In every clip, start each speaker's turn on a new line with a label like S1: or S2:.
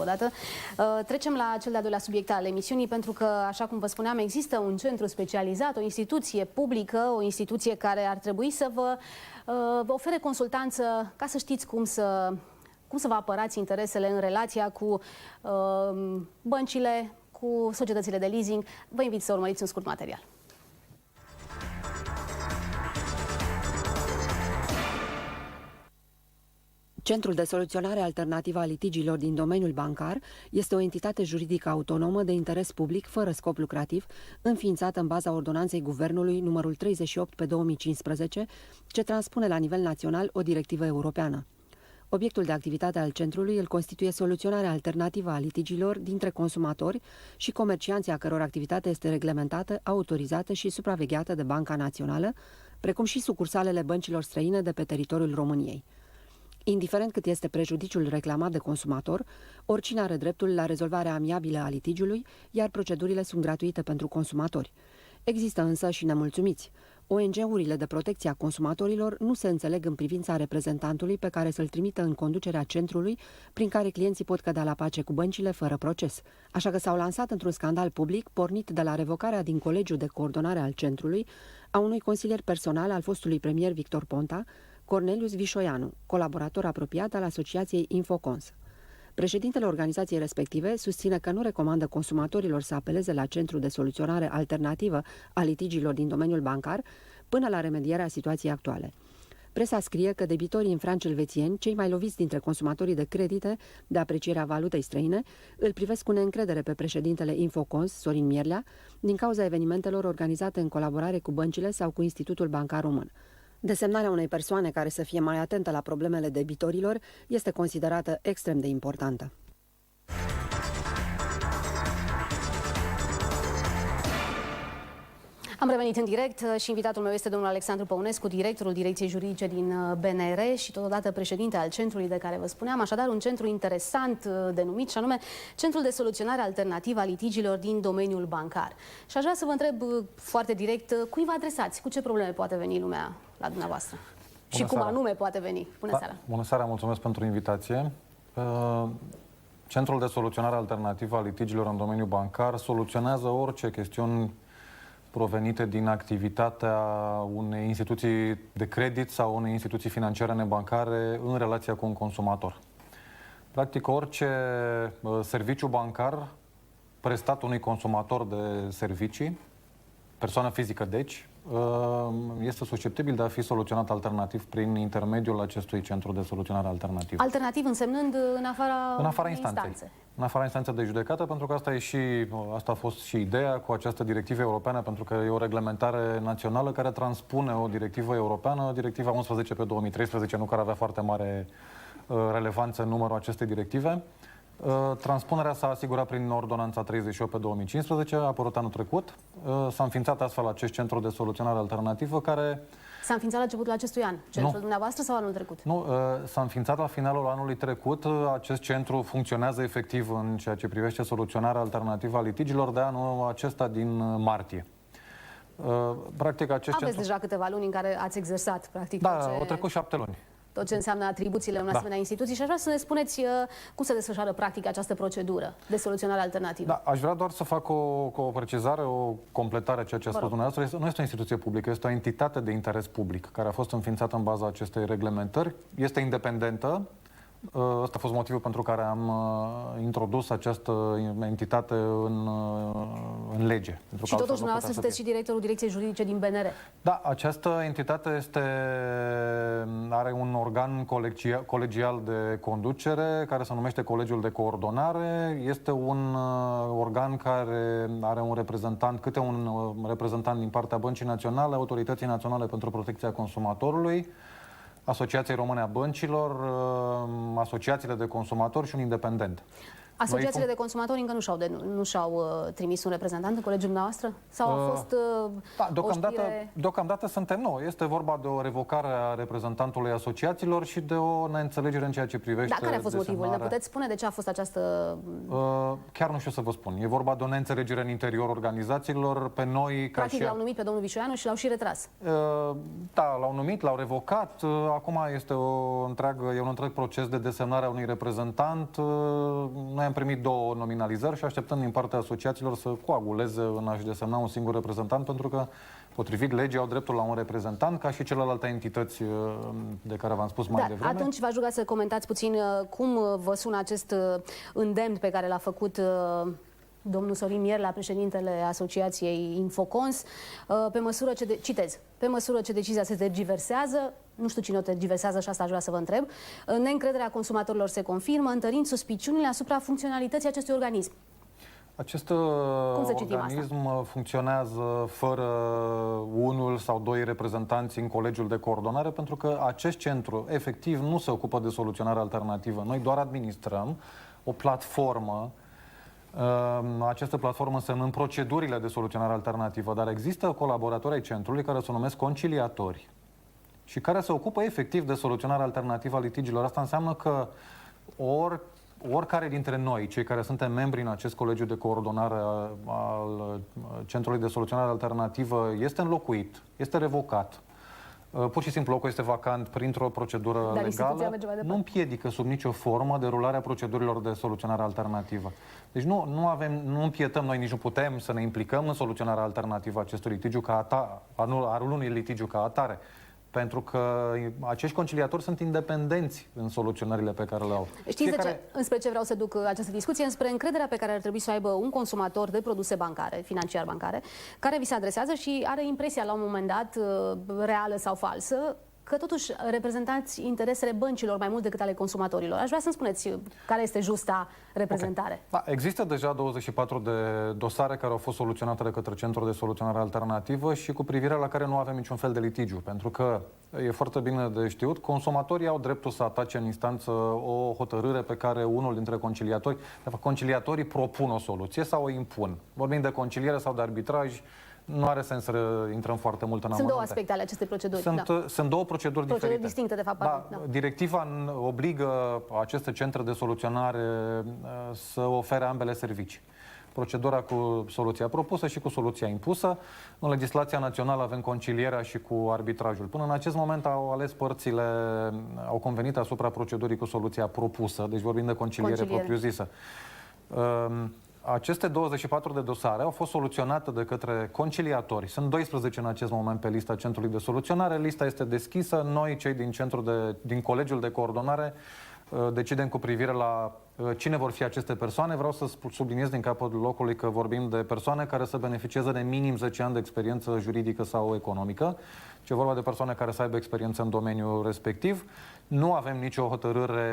S1: o dată. Trecem la cel de-al doilea subiect al emisiunii, pentru că, așa cum vă spuneam, există un centru specializat, o instituție publică, o instituție care ar trebui să vă ofere consultanță ca să știți cum să vă apărați interesele în relația cu băncile, cu societățile de leasing. Vă invit să urmăriți un scurt material.
S2: Centrul de soluționare alternativă a litigiilor din domeniul bancar este o entitate juridică autonomă de interes public fără scop lucrativ, înființată în baza ordonanței Guvernului numărul 38 pe 2015, ce transpune la nivel național o directivă europeană. Obiectul de activitate al centrului îl constituie soluționarea alternativă a litigiilor dintre consumatori și comercianții a căror activitate este reglementată, autorizată și supravegheată de Banca Națională, precum și sucursalele băncilor străine de pe teritoriul României. Indiferent cât este prejudiciul reclamat de consumator, oricine are dreptul la rezolvarea amiabilă a litigiului, iar procedurile sunt gratuite pentru consumatori. Există însă și nemulțumiți. ONG-urile de protecție a consumatorilor nu se înțeleg în privința reprezentantului pe care să-l trimită în conducerea centrului, prin care clienții pot cădea la pace cu băncile fără proces. Așa că s-au lansat într-un scandal public, pornit de la revocarea din Colegiul de Coordonare al centrului a unui consilier personal al fostului premier Victor Ponta, Cornelius Vișoianu, colaborator apropiat al asociației Infocons. Președintele organizației respective susține că nu recomandă consumatorilor să apeleze la Centrul de Soluționare Alternativă a litigiilor din domeniul bancar până la remedierea situației actuale. Presa scrie că debitorii franc-elvețieni, cei mai loviți dintre consumatorii de credite de aprecierea valutei străine, îl privesc cu neîncredere pe președintele Infocons, Sorin Mierlea, din cauza evenimentelor organizate în colaborare cu băncile sau cu Institutul Bancar Român. Desemnarea unei persoane care să fie mai atentă la problemele debitorilor este considerată extrem de importantă.
S1: Am revenit în direct și invitatul meu este domnul Alexandru Păunescu, directorul Direcției Juridice din BNR și totodată președinte al centrului de care vă spuneam. Așadar, un centru interesant denumit, și anume Centrul de Soluționare Alternativă a Litigiilor din domeniul bancar. Și aș vrea să vă întreb foarte direct, cui vă adresați? Cu ce probleme poate veni lumea la dumneavoastră? Și cum anume poate veni? Bună seara!
S3: Bună seara, mulțumesc pentru invitație. Centrul de Soluționare Alternativă a Litigiilor în domeniul bancar soluționează orice chestiuni provenite din activitatea unei instituții de credit sau unei instituții financiare nebancare în relația cu un consumator. Practic, orice serviciu bancar prestat unui consumator de servicii, persoană fizică deci, este susceptibil de a fi soluționat alternativ prin intermediul acestui centru de soluționare alternativă.
S1: Alternativ însemnând în afara
S3: instanței. În afara instanței de judecată, pentru că asta a fost și ideea cu această directivă europeană, pentru că e o reglementare națională care transpune o directivă europeană, directiva 11 pe 2013, nu care avea foarte mare relevanță în numărul acestei directive. Transpunerea s-a asigurat prin ordonanța 38 pe 2015, a apărut anul trecut. S-a înființat astfel acest centru de soluționare alternativă care...
S1: S-a înființat la începutul acestui an, centrul dumneavoastră sau anul trecut?
S3: Nu, s-a înființat la finalul anului trecut. Acest centru funcționează efectiv în ceea ce privește soluționarea alternativă a litigiilor de anul acesta din martie.
S1: Practic, aveți deja câteva luni în care ați exersat, practic.
S3: Da, au trecut 7 luni.
S1: Tot ce înseamnă atribuțiile unei asemenea instituții și aș vrea să ne spuneți cum se desfășoară practic această procedură de soluționare alternativă.
S3: Da, aș vrea doar să fac o precizare, o completare a ceea ce a spus dumneavoastră. Nu este o instituție publică, este o entitate de interes public care a fost înființată în baza acestei reglementări. Este independentă. Ăsta a fost motivul pentru care am introdus această entitate în lege.
S1: Și totuși dumneavoastră sunteți și directorul Direcției Juridice din BNR.
S3: Da, această entitate are un organ colegial de conducere care se numește Colegiul de Coordonare. Este un organ care are un reprezentant, câte un reprezentant din partea Băncii Naționale, Autorității Naționale pentru Protecția Consumatorului, Asociației Române a Băncilor, asociațiile de consumatori și un independent.
S1: Asociațiile de consumatori încă nu și-au trimis un reprezentant în colegiul dumneavoastră? Sau a fost
S3: deocamdată suntem noi. Este vorba de o revocare a reprezentantului asociațiilor și de o neînțelegere în ceea ce privește
S1: care a fost motivul? Ne puteți spune de ce a fost această...
S3: Chiar nu știu să vă spun. E vorba de o neînțelegere în interiorul organizațiilor. Pe noi...
S1: Practic l-au numit pe domnul Vișoianu și l-au și retras.
S3: Da, l-au numit, l-au revocat. Acum este un întreg proces de desemnare a unui reprezentant. Noi am primit 2 nominalizări și așteptăm din partea asociațiilor să coaguleze în a-și desemna un singur reprezentant, pentru că, potrivit legii, au dreptul la un reprezentant, ca și celelalte entități de care v-am spus mai devreme.
S1: Atunci v-aș ruga să comentați puțin cum vă sună acest îndemn pe care l-a făcut domnul Sorin Mierla, președintele Asociației Infocons, pe măsură ce, citez, pe măsură ce decizia se tergiversează, nu știu cine o tergiversează și asta aș vrea să vă întreb, neîncrederea consumatorilor se confirmă, întărind suspiciunile asupra funcționalității acestui organism.
S3: Acest organism funcționează fără unul sau 2 reprezentanți în colegiul de coordonare, pentru că acest centru efectiv nu se ocupă de soluționare alternativă. Noi doar administrăm o platformă, această platformă însemnând procedurile de soluționare alternativă, dar există colaboratori ai centrului care se numesc conciliatori și care se ocupă efectiv de soluționare alternativă a litigiilor. Asta înseamnă că oricare dintre noi, cei care suntem membri în acest colegiu de coordonare al Centrului de Soluționare Alternativă, este înlocuit, este revocat, pur și simplu locul este vacant printr-o procedură legală, nu împiedică sub nicio formă derularea procedurilor de soluționare alternativă. Deci nu împietăm, noi nici nu putem să ne implicăm în soluționarea alternativă a acestui litigiu al unui litigiu ca atare. Pentru că acești conciliatori sunt independenți în soluționările pe care le au.
S1: Știți înspre ce vreau să duc această discuție? Înspre încrederea pe care ar trebui să o aibă un consumator de produse bancare, financiar-bancare, care vi se adresează și are impresia la un moment dat, reală sau falsă, că totuși reprezentați interesele băncilor mai mult decât ale consumatorilor. Aș vrea să-mi spuneți care este justa reprezentare.
S3: Okay. Da, există deja 24 de dosare care au fost soluționate de către Centrul de Soluționare Alternativă și cu privire la care nu avem niciun fel de litigiu. Pentru că, e foarte bine de știut, consumatorii au dreptul să atace în instanță o hotărâre pe care unul dintre conciliatori, de fapt, conciliatorii propun o soluție sau o impun. Vorbim de conciliere sau de arbitraj, nu are sens să intrăm foarte mult în amănunte.
S1: Sunt două aspecte ale acestei proceduri.
S3: Sunt două proceduri diferite.
S1: Distincte, de fapt.
S3: Da. Directiva obligă aceste centre de soluționare să ofere ambele servicii. Procedura cu soluția propusă și cu soluția impusă. În legislația națională avem concilierea și cu arbitrajul. Până în acest moment au convenit asupra procedurii cu soluția propusă, deci vorbim de conciliere propriu-zisă. Aceste 24 de dosare au fost soluționate de către conciliatori. Sunt 12 în acest moment pe lista Centrului de Soluționare. Lista este deschisă. Noi, cei din Colegiul de Coordonare, decidem cu privire la cine vor fi aceste persoane. Vreau să subliniez din capul locului că vorbim de persoane care să beneficieze de minim 10 ani de experiență juridică sau economică. E vorba de persoane care să aibă experiență în domeniul respectiv. Nu avem nicio hotărâre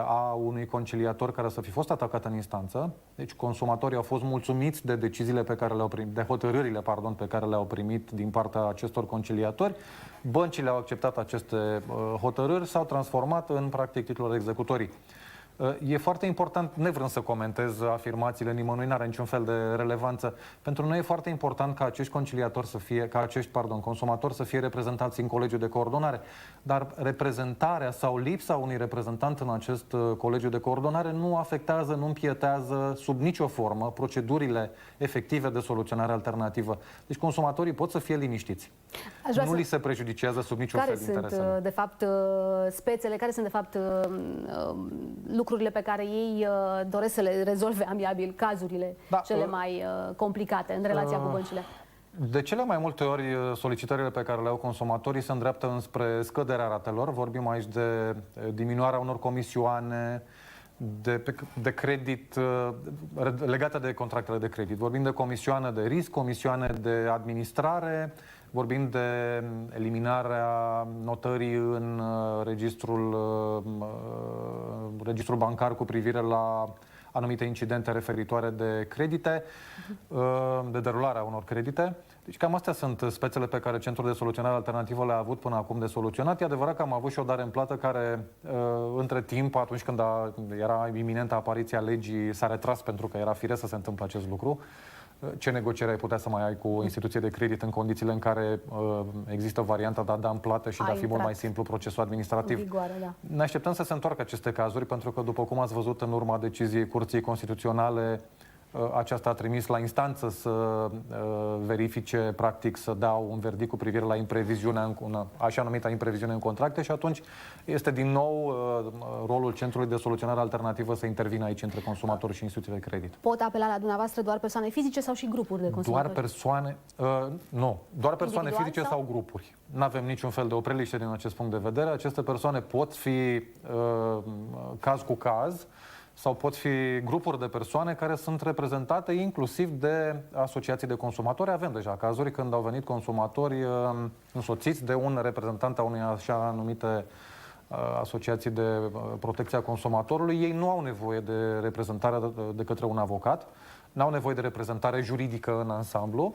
S3: a unui conciliator care să fi fost atacat în instanță. Deci consumatorii au fost mulțumiți de deciziile pe care le-au primit, de hotărârile, pe care le-au primit din partea acestor conciliatori. Băncile au acceptat aceste hotărâri, s-au transformat în practic titlurile executorii. E foarte important, nevrând să comentez afirmațiile nimănui, n-are niciun fel de relevanță. Pentru noi e foarte important ca acești conciliatori consumatori să fie reprezentați în colegiul de coordonare. Dar reprezentarea sau lipsa unui reprezentant în acest colegiu de coordonare nu afectează, nu împietează sub nicio formă procedurile efective de soluționare alternativă. Deci consumatorii pot să fie liniștiți. Nu li se prejudicează sub niciun fel de interesele.
S1: Care sunt, de fapt, spețele, care sunt, de fapt, lucrurile pe care ei doresc să le rezolve amiabil, cazurile cele mai complicate în relația cu băncile?
S3: De cele mai multe ori, solicitările pe care le au consumatorii se îndreaptă înspre scăderea ratelor. Vorbim aici de diminuarea unor comisioane, de credit legate de contractele de credit. Vorbim de comisioane de risc, comisioane de administrare, vorbim de eliminarea notării în registrul bancar cu privire la anumite incidente referitoare de credite, de derularea unor credite. Deci cam astea sunt spețele pe care Centrul de Soluționare Alternativă le-a avut până acum de soluționat. E adevărat că am avut și o dare în plată care, între timp, atunci când era iminentă apariția legii, s-a retras pentru că era firesc să se întâmple acest lucru. Ce negociere ai putea să mai ai cu o instituție de credit în condițiile în care există varianta de a da în plată și de a fi mult mai simplu procesul administrativ?
S1: Vigoare, da.
S3: Ne așteptăm să se întoarcă aceste cazuri, pentru că, după cum ați văzut în urma deciziei Curții Constituționale, Aceasta a trimis la instanță să verifice, practic, să dea un verdict cu privire la impreviziunea, așa numită impreviziune în contracte și atunci este din nou rolul Centrului de Soluționare Alternativă să intervină aici între consumatori și instituțiile de credit.
S1: Pot apela la dumneavoastră doar persoane fizice sau și grupuri de consumatori?
S3: Doar persoane, nu, doar persoane
S1: Individual
S3: fizice sau grupuri. Nu avem niciun fel de opreliște din acest punct de vedere. Aceste persoane pot fi caz cu caz sau pot fi grupuri de persoane care sunt reprezentate inclusiv de asociații de consumatori. Avem deja cazuri când au venit consumatori însoțiți de un reprezentant a unei așa numite asociații de protecție a consumatorului. Ei nu au nevoie de reprezentare de către un avocat, n-au nevoie de reprezentare juridică în ansamblu,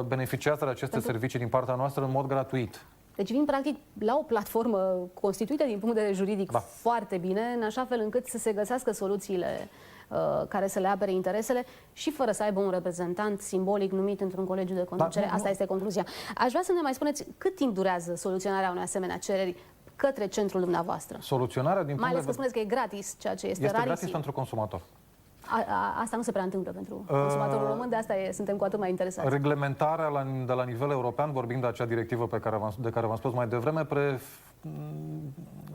S3: beneficiază de aceste servicii din partea noastră în mod gratuit.
S1: Deci vin practic la o platformă constituită din punct de vedere juridic foarte bine, în așa fel încât să se găsească soluțiile care să le apere interesele și fără să aibă un reprezentant simbolic numit într-un colegiu de conducere. Asta este concluzia. Aș vrea să ne mai spuneți cât timp durează soluționarea unei asemenea cereri către centrul dumneavoastră?
S3: Soluționarea din
S1: mai ales că spuneți că e gratis, ceea ce este rarisim.
S3: gratis pentru consumator.
S1: Asta nu se prea întâmplă pentru consumatorul român, de asta suntem cu atât mai interesați.
S3: Reglementarea de la nivel european, vorbind de acea directivă de care v-am spus mai devreme,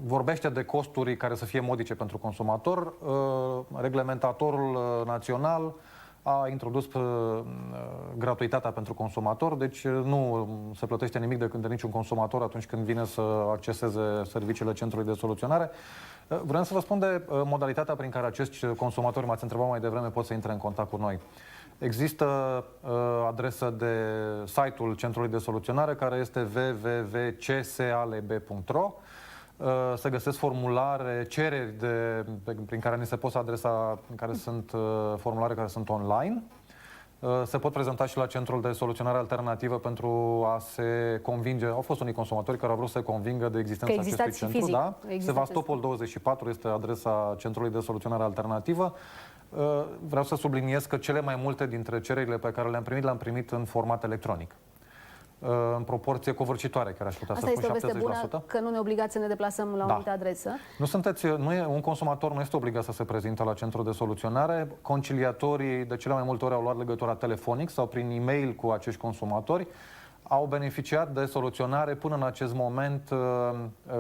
S3: vorbește de costuri care să fie modice pentru consumator. Reglementatorul național a introdus gratuitatea pentru consumator, deci nu se plătește nimic de niciun consumator atunci când vine să acceseze serviciile Centrului de Soluționare. Vreau să vă spun de modalitatea prin care acești consumatori, m-ați întrebat mai devreme, pot să intre în contact cu noi. Există adresă de site-ul Centrului de Soluționare, care este www.csalb.ro. Se găsesc formulare, cereri prin care ni se pot adresa, care sunt formulare care sunt online. Se pot prezenta și la Centrul de Soluționare Alternativă pentru a se convinge. Au fost unii consumatori care au vrut să se convingă de existența acestui centru.
S1: Fizic.
S3: Da? Sevastopol 24 este adresa Centrului de Soluționare Alternativă. Vreau să subliniez că cele mai multe dintre cererile pe care le-am primit în format electronic. În proporție covârșitoare, chiar aș putea să spun, 70%.
S1: Asta este o veste bună, că nu ne obligați să ne deplasăm la o anumită adresă.
S3: Un consumator nu este obligat să se prezinte la Centrul de Soluționare. Conciliatorii de cele mai multe ori au luat legătura telefonic sau prin e-mail cu acești consumatori. Au beneficiat de soluționare până în acest moment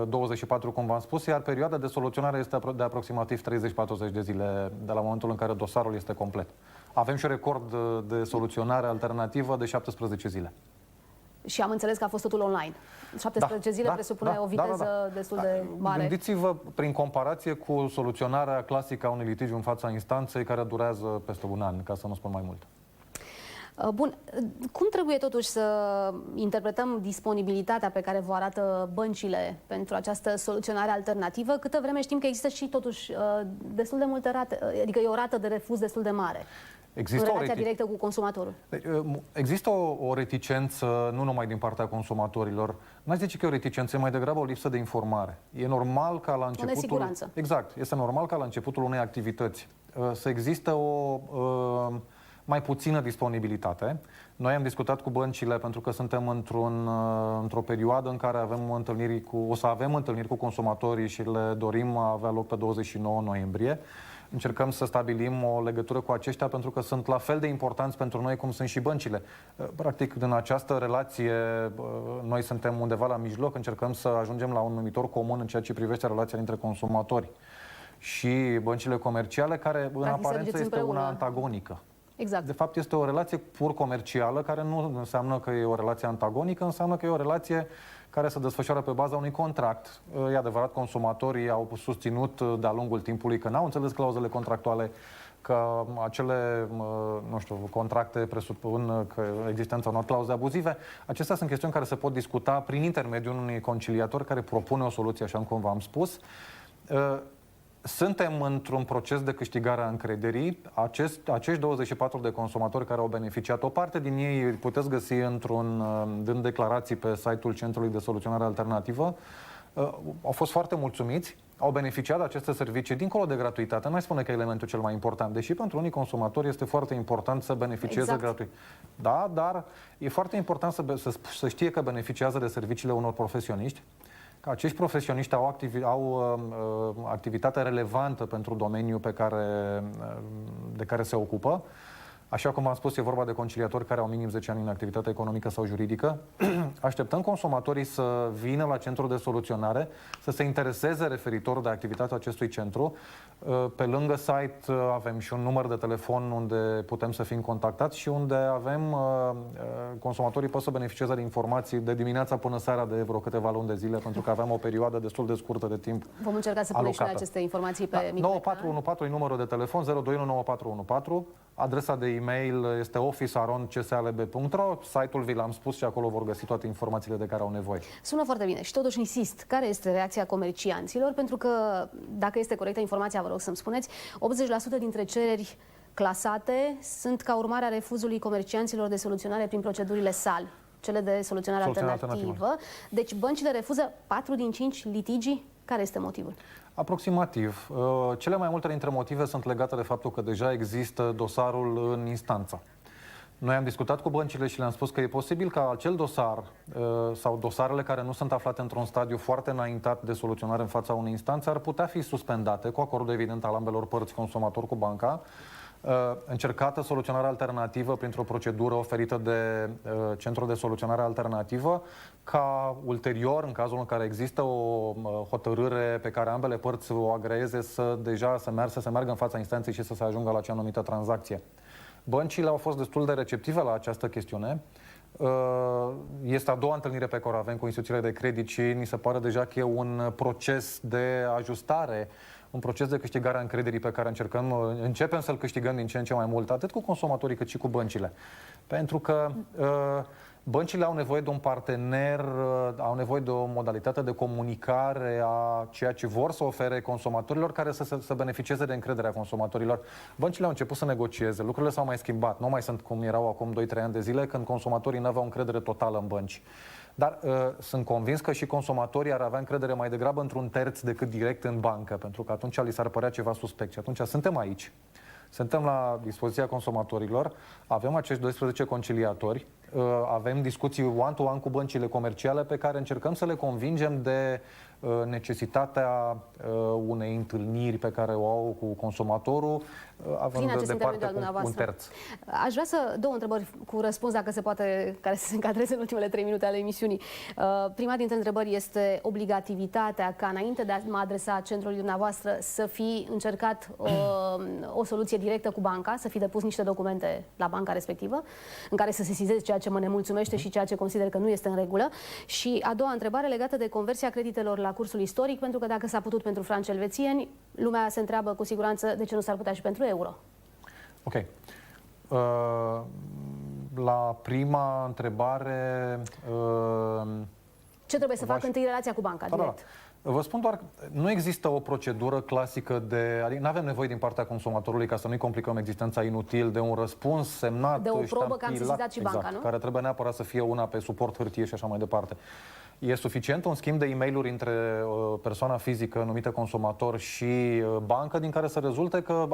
S3: 24, cum v-am spus, iar perioada de soluționare este de aproximativ 30-40 de zile de la momentul în care dosarul este complet. Avem și record de soluționare alternativă de 17 zile.
S1: Și am înțeles că a fost totul online. 17 zile presupune o viteză destul de mare.
S3: Gândiți-vă prin comparație cu soluționarea clasică a unui litigiu în fața instanței, care durează peste un an, ca să nu spun mai mult.
S1: Bun. Cum trebuie totuși să interpretăm disponibilitatea pe care vă arată băncile pentru această soluționare alternativă? Câtă vreme știm că există și totuși destul de multe rate, adică e o rată de refuz destul de mare. Există în relația directă cu consumatorul.
S3: Există o reticență nu numai din partea consumatorilor. N-aș zice că e o reticență, e mai degrabă o lipsă de informare. E normal ca la începutul...
S1: O nesiguranță.
S3: Exact. Este normal ca la începutul unei activități să există o mai puțină disponibilitate. Noi am discutat cu băncile pentru că suntem într-o perioadă în care o să avem întâlniri cu consumatorii și le dorim a avea loc pe 29 noiembrie. Încercăm să stabilim o legătură cu aceștia pentru că sunt la fel de importanți pentru noi cum sunt și băncile. Practic, în această relație, noi suntem undeva la mijloc, încercăm să ajungem la un numitor comun în ceea ce privește relația dintre consumatori și băncile comerciale, care în aparență este una antagonică.
S1: Exact.
S3: De fapt, este o relație pur comercială, care nu înseamnă că e o relație antagonică, înseamnă că e o relație care se desfășoară pe baza unui contract. E adevărat, consumatorii au susținut de-a lungul timpului că n-au înțeles clauzele contractuale, că acele, contracte presupun că existența unor clauze abuzive. Acestea sunt chestiuni care se pot discuta prin intermediul unui conciliator care propune o soluție, așa cum v-am spus. Suntem într-un proces de câștigare a încrederii. Acești 24 de consumatori care au beneficiat, o parte din ei puteți găsi dând declarații pe site-ul Centrului de Soluționare Alternativă, au fost foarte mulțumiți, au beneficiat de aceste servicii dincolo de gratuitate. Nu aș spune că e elementul cel mai important, deși pentru unii consumatori este foarte important să beneficieze gratuit. Da, dar e foarte important să știe că beneficiază de serviciile unor profesioniști, că acești profesioniști au activitate relevantă pentru domeniul de de care se ocupă. Așa cum am spus, e vorba de conciliatori care au minim 10 ani în activitate economică sau juridică. Așteptăm consumatorii să vină la centrul de soluționare, să se intereseze referitor de activitatea acestui centru. Pe lângă site avem și un număr de telefon unde putem să fim contactați și unde avem, consumatorii pot să beneficieze de informații de dimineața până seara de vreo câteva luni de zile, pentru că avem o perioadă destul de scurtă de timp.
S1: Vom încerca să punem și noi aceste informații pe microecran.
S3: 9414 e numărul de telefon, 0219414. Adresa de e-mail este office@csalb.ro. Site-ul vi l-am spus și acolo vor găsi toate informațiile de care au nevoie.
S1: Sună foarte bine și totuși insist. Care este reacția comercianților? Pentru că, dacă este corectă informația, vă rog să-mi spuneți, 80% dintre cereri clasate sunt ca urmare a refuzului comercianților de soluționare prin procedurile SAL, cele de soluționare alternativă. Deci băncile refuză 4 din 5 litigii. Care este motivul?
S3: Aproximativ. Cele mai multe dintre motive sunt legate de faptul că deja există dosarul în instanță. Noi am discutat cu băncile și le-am spus că e posibil ca acel dosar sau dosarele care nu sunt aflate într-un stadiu foarte înaintat de soluționare în fața unei instanțe ar putea fi suspendate cu acordul evident al ambelor părți, consumator cu banca, încercată soluționare alternativă printr-o procedură oferită de Centrul de Soluționare Alternativă, ca ulterior, în cazul în care există o hotărâre pe care ambele părți o agreeze, să se meargă în fața instanței și să se ajungă la cea numită tranzacție. Băncile au fost destul de receptive la această chestiune. Este a doua întâlnire pe care o avem cu instituțiile de credit și ni se pare deja că e un proces de ajustare, un proces de câștigare a încrederii pe care începem să-l câștigăm din ce în ce mai mult, atât cu consumatorii cât și cu băncile. Pentru că băncile au nevoie de un partener, au nevoie de o modalitate de comunicare a ceea ce vor să ofere consumatorilor, care să beneficieze de încrederea consumatorilor. Băncile au început să negocieze, lucrurile s-au mai schimbat, nu mai sunt cum erau acum 2-3 ani de zile, când consumatorii nu aveau încredere totală în bănci. Dar sunt convins că și consumatorii ar avea încredere mai degrabă într-un terț decât direct în bancă, pentru că atunci li s-ar părea ceva suspect. Și atunci suntem aici, suntem la dispoziția consumatorilor, avem acești 12 conciliatori, avem discuții one-to-one cu băncile comerciale pe care încercăm să le convingem de necesitatea unei întâlniri pe care o au cu consumatorul, având departe un terț.
S1: Aș vrea două întrebări cu răspuns, dacă se poate, care să se încadreze în ultimele 3 minute ale emisiunii. Prima dintre întrebări este obligativitatea ca înainte de a mă adresa centrului dumneavoastră să fi încercat o soluție directă cu banca, să fi depus niște documente la banca respectivă, în care să se sesizeze ceea ce mă nemulțumește și ceea ce consider că nu este în regulă. Și a doua întrebare legată de conversia creditelor la cursul istoric, pentru că dacă s-a putut pentru franci elvețieni, lumea se întreabă cu siguranță de ce nu s-ar putea și pentru euro.
S3: Ok. La prima întrebare...
S1: Ce trebuie să facă întâi relația cu banca, direct?
S3: Vă spun doar că nu există o procedură clasică adică nu avem nevoie din partea consumatorului, ca să nu-i complicăm existența inutil, de un răspuns semnat,
S1: de o probă că am sesizat și banca, nu?
S3: Care trebuie neapărat să fie una pe suport hârtie și așa mai departe. E suficient un schimb de e-mail-uri între persoana fizică numită consumator și bancă, din care să rezulte că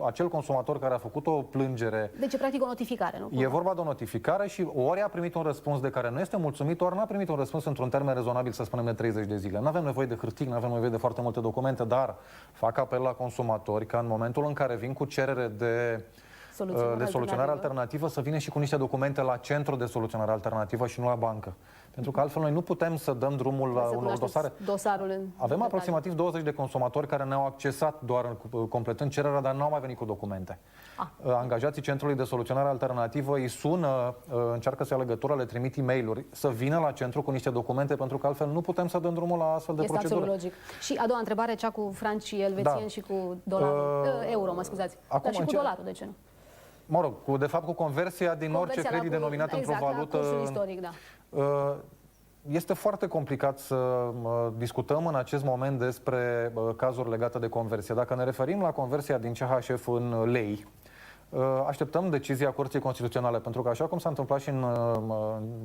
S3: acel consumator care a făcut o plângere...
S1: Deci e practic o notificare, nu?
S3: E vorba de o notificare și ori a primit un răspuns de care nu este mulțumit, ori n-a primit un răspuns într-un termen rezonabil, să spunem, de 30 de zile. Nu avem nevoie de hârtii, nu avem nevoie de foarte multe documente, dar fac apel la consumatori ca în momentul în care vin cu cerere de soluționare alternativă să vină și cu niște documente la centru de soluționare alternativă și nu la bancă. Pentru că altfel noi nu putem să dăm drumul la unor dosare. Avem aproximativ 20 de consumatori care ne-au accesat doar completând cererea, dar nu au mai venit cu documente. Angajații Centrului de Soluționare Alternativă îi sună, încearcă să ia legătură, le trimit e-mail-uri, să vină la centru cu niște documente, pentru că altfel nu putem să dăm drumul la astfel de procedură.
S1: Este absolut logic. Și a doua întrebare, cea cu franci elvețieni și cu dolarul, euro, mă scuzați. Dar și cu dolarul, de ce nu?
S3: Mă rog, de fapt cu conversia din orice credit denominat într-o valută...
S1: istoric, da.
S3: Este foarte complicat să discutăm în acest moment despre cazuri legate de conversie. Dacă ne referim la conversia din CHF în lei, așteptăm decizia Curții Constituționale, pentru că așa cum s-a întâmplat și în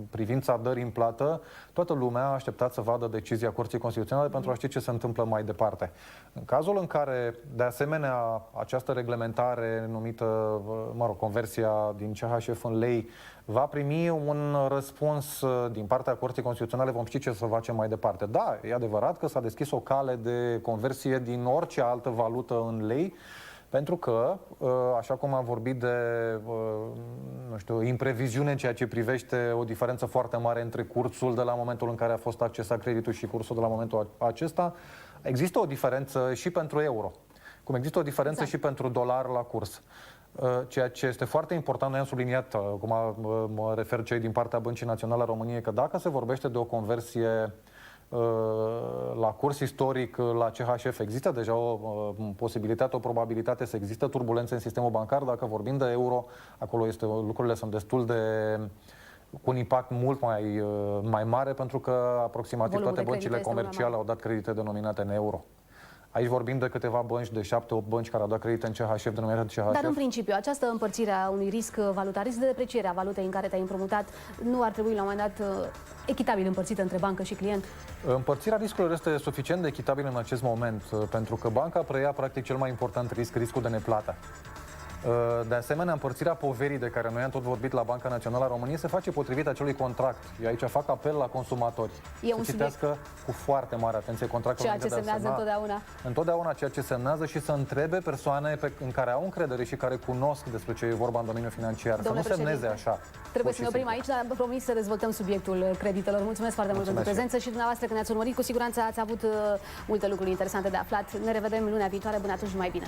S3: privința dării în plată, toată lumea a așteptat să vadă decizia Curții Constituționale pentru a ști ce se întâmplă mai departe. În cazul în care, de asemenea, această reglementare numită, conversia din CHF în lei, va primi un răspuns din partea Curții Constituționale, vom ști ce să facem mai departe. Da, e adevărat că s-a deschis o cale de conversie din orice altă valută în lei, Pentru că, așa cum am vorbit de, nu știu, impreviziune în ceea ce privește o diferență foarte mare între cursul de la momentul în care a fost accesat creditul și cursul de la momentul acesta, există o diferență și pentru euro. Cum există o diferență și pentru dolar la curs. Ceea ce este foarte important, noi am subliniat, cum mă refer cei din partea Băncii Naționale a României, că dacă se vorbește de o conversie la curs istoric, la CHF, există deja o posibilitate, o probabilitate să există turbulențe în sistemul bancar. Dacă vorbim de euro, acolo lucrurile sunt destul de cu un impact mult mai mare, pentru că aproximativ toate băncile comerciale au dat credite denominate în euro. Aici vorbim de câteva bănci, de 7-8 bănci care au dat credite în CHF, denominate în CHF.
S1: Dar în principiu, această împărțire a unui risc valutar, risc de depreciere a valutei în care te-ai împrumutat, nu ar trebui la un moment dat echitabil împărțită între bancă și client?
S3: Împărțirea riscurilor este suficient de echitabilă în acest moment, pentru că banca preia practic cel mai important risc, riscul de neplată. De asemenea, împărțirea poverii de care noi am tot vorbit la Banca Națională a României se face potrivit acelui contract. Eu aici fac apel la consumatori să citească cu foarte mare atenție contractul.
S1: Ceea ce semnează întotdeauna.
S3: Întotdeauna ceea ce semnează și să întrebe persoane în care au încredere și care cunosc despre ce e vorba în domeniul financiar. Domnule, să nu semneze așa.
S1: Trebuie să ne oprim aici, dar am promis să dezvoltăm subiectul creditelor. Mulțumesc foarte mult pentru prezență și dumneavoastră că ne-ați urmărit. Cu siguranță ați avut multe lucruri interesante de aflat. Ne revedem lunea viitoare. Până atunci, numai bine!